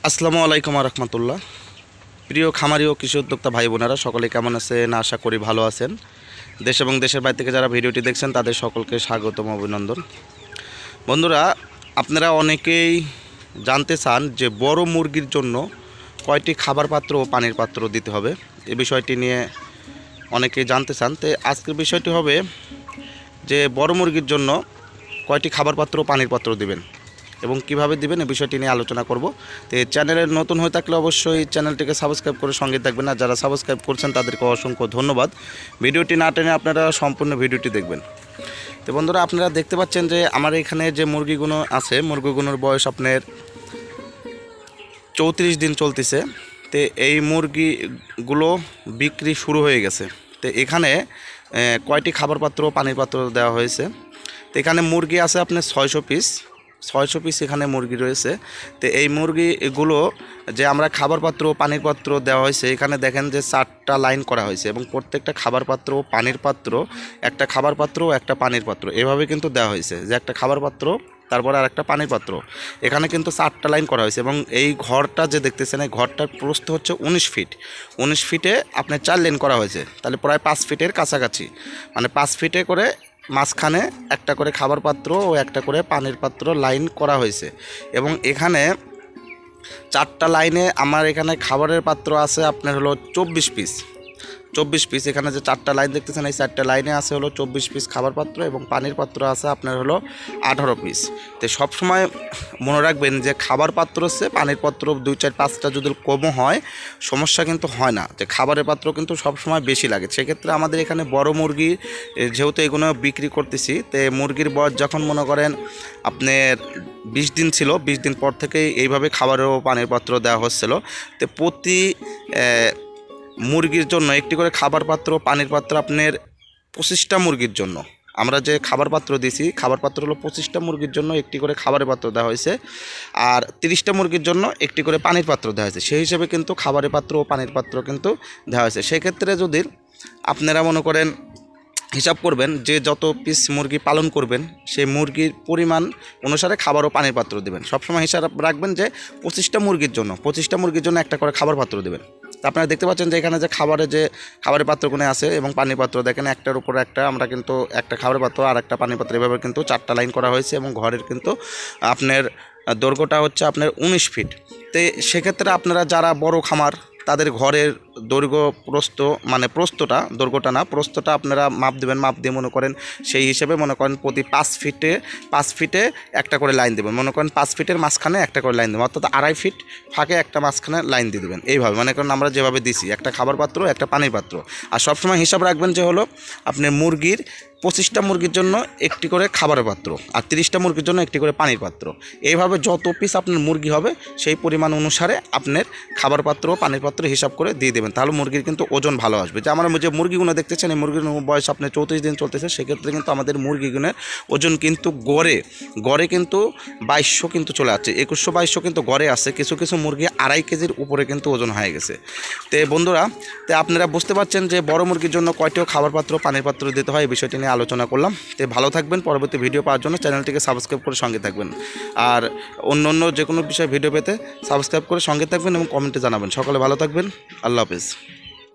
আসসালামু আলাইকুম রহমতুল্লাহ। প্রিয় খামারি ও কৃষি উদ্যোক্তা ভাই বোনেরা সকলে কেমন আছেন? আশা করি ভালো আছেন। দেশ এবং দেশের বাইরে থেকে যারা ভিডিওটি দেখছেন তাদের সকলকে স্বাগতম, অভিনন্দন। বন্ধুরা, আপনারা অনেকেই জানতে চান যে বড় মুরগির জন্য কয়টি খাবার পাত্র ও পানির পাত্র দিতে হবে। এই বিষয়টি নিয়ে অনেকেই জানতে চান। তো আজকের বিষয়টি হবে যে বড় মুরগির জন্য কয়টি খাবার পাত্র ও পানির পাত্র দিবেন এবং কিভাবে দিবেন এই বিষয়টি নিয়ে আলোচনা করব। তো এই চ্যানেলের নতুন হয়ে থাকলে অবশ্যই চ্যানেলটিকে সাবস্ক্রাইব করে সঙ্গে থাকবেন, আর যারা সাবস্ক্রাইব করছেন তাদেরকে অসংখ্য ধন্যবাদ। ভিডিওটি না টেনে আপনারা সম্পূর্ণ ভিডিওটি দেখবেন। তো বন্ধুরা, আপনারা দেখতে পাচ্ছেন যে আমার এখানে যে মুরগিগুলো আছে, মুরগিগুলোর বয়স আপনার 34 দিন চলতেছে। তো এই মুরগিগুলো বিক্রি শুরু হয়ে গেছে। তো এখানে কয়টি খাবার পাত্র পানির পাত্র দেওয়া হয়েছে। তো এখানে মুরগি আছে আপনার 600 পিস এখানে মুরগি রয়েছে। তো এই মুরগিগুলো যে আমরা খাবার পাত্র পানির পাত্র দেওয়া হয়েছে, এখানে দেখেন যে 4টা লাইন করা হয়েছে এবং প্রত্যেকটা খাবার পাত্র পানির পাত্র, একটা খাবার পাত্র একটা পানির পাত্র এভাবে কিন্তু দেওয়া হয়েছে, যে একটা খাবার পাত্র তারপর আর একটা পানির পাত্র। এখানে কিন্তু 4টা লাইন করা হয়েছে এবং এই ঘরটা যে দেখতেছেন, এই ঘরটার প্রস্থ হচ্ছে 19 ফিট। 19 ফিটে আপনার 4 লেন করা হয়েছে, তাহলে প্রায় 5 ফিটের কাছাকাছি, মানে 5 ফিটে করে মাঝখানে একটা করে খাবার পাত্র ও একটা করে পানির পাত্র লাইন করা হয়েছে। এবং এখানে 4টা লাইনে আমার এখানে খাবারের পাত্র আছে আপনার হলো 24 পিস। এখানে যে 4টা লাইন দেখতেছেন, এই 4টা লাইনে আছে হলো 24 পিস খাবার পাত্র এবং পানির পাত্র আছে আপনার হলো 18 পিস। তো সবসময় মনে রাখবেন যে খাবার পাত্র হচ্ছে পানির পাত্র 2, 4, 5টা যদি কমও হয় সমস্যা কিন্তু হয় না, যে খাবারের পাত্র কিন্তু সবসময় বেশি লাগে। সেক্ষেত্রে আমাদের এখানে বড় মুরগি যেহেতু এগুলো বিক্রি করতেছি, তো মুরগির বয়স যখন মনে করেন আপনার 20 দিন ছিল, 20 দিন পর থেকেই এইভাবে খাবারের ও পানির পাত্র দেওয়া হচ্ছিল। তো প্রতি মুরগির জন্য একটি করে খাবার পাত্র পানির পাত্র আপনার 25টা মুরগির জন্য আমরা যে খাবার পাত্র দিয়েছি, খাবার পাত্র হলো 25টা মুরগির জন্য একটি করে খাবারের পাত্র দেওয়া হয়েছে, আর 30টা মুরগির জন্য একটি করে পানির পাত্র দেওয়া হয়েছে। সেই হিসেবে কিন্তু খাবারের পাত্র ও পানির পাত্র কিন্তু দেওয়া হয়েছে। সেক্ষেত্রে যদি আপনারা মনে করেন হিসাব করবেন যে যত পিস মুরগি পালন করবেন সেই মুরগির পরিমাণ অনুসারে খাবার ও পানির পাত্র দেবেন। সবসময় হিসাব রাখবেন যে 25টা মুরগির জন্য একটা করে খাবার পাত্র দেবেন। তা আপনারা দেখতে পাচ্ছেন যে এখানে যে খাবারের পাত্রগুলো আছে এবং পানির পাত্র দেখেন, একটার উপর একটা আমরা কিন্তু একটা খাবারের পাত্র আর একটা পানির পাত্র এভাবে কিন্তু 4টা লাইন করা হয়েছে এবং ঘরের কিন্তু আপনার দৈর্ঘ্যটা হচ্ছে আপনার 19 ফিট। তো সেক্ষেত্রে আপনারা যারা বড় খামার তাদের ঘরের দৈর্ঘ্য প্রস্থটা আপনারা মাপ দেবেন। মাপ দিয়ে মনে করেন সেই হিসেবে মনে করেন প্রতি 5 ফিটে একটা করে লাইন দেবেন। মনে করেন 5 ফিটের মাঝখানে একটা করে লাইন দেবেন, অর্থাৎ 2.5 ফিট ফাঁকে একটা মাঝখানে লাইন দিয়ে দেবেন। এইভাবে মনে করেন আমরা যেভাবে দিছি, একটা খাবার পাত্র একটা পানির পাত্র। আর সবসময় হিসাব রাখবেন যে হলো আপনার মুরগির 25টা মুরগির জন্য একটি করে খাবারের পাত্র আর 30টা মুরগির জন্য একটি করে পানির পাত্র। এইভাবে যত পিস আপনার মুরগি হবে সেই পরিমাণ অনুসারে আপনার খাবার পাত্র ও পানির পাত্র হিসাব করে দিয়ে দেবেন, তাহলে মুরগির কিন্তু ওজন ভালো আসবে। যে আমরা যে মুরগিগুলো দেখতেছেন, এই মুরগির বয়স আপনার 34 দিন চলতেছে। সেক্ষেত্রে কিন্তু আমাদের মুরগিগুলোর ওজন কিন্তু গড়ে কিন্তু 2200 কিন্তু চলে আসছে, 2100-2200 কিন্তু গড়ে আছে। কিছু কিছু মুরগি 2.5 কেজির উপরে কিন্তু ওজন হয়ে গেছে। তো বন্ধুরা, তো আপনারা বুঝতে পারছেন যে বড় মুরগির জন্য কয়টিও খাবার পাত্র পানির পাত্র দিতে হয়, এই বিষয়টি নিয়ে আলোচনা করলাম। তো ভালো থাকবেন, পরবর্তী ভিডিও পাওয়ার জন্য চ্যানেলটিকে সাবস্ক্রাইব করে সঙ্গে থাকবেন, আর অন্য যে কোনো বিষয়ে ভিডিও পেতে সাবস্ক্রাইব করে সঙ্গে থাকবেন এবং কমেন্টে জানাবেন। সকলে ভালো থাকবেন, আল্লাহ হাফেজ।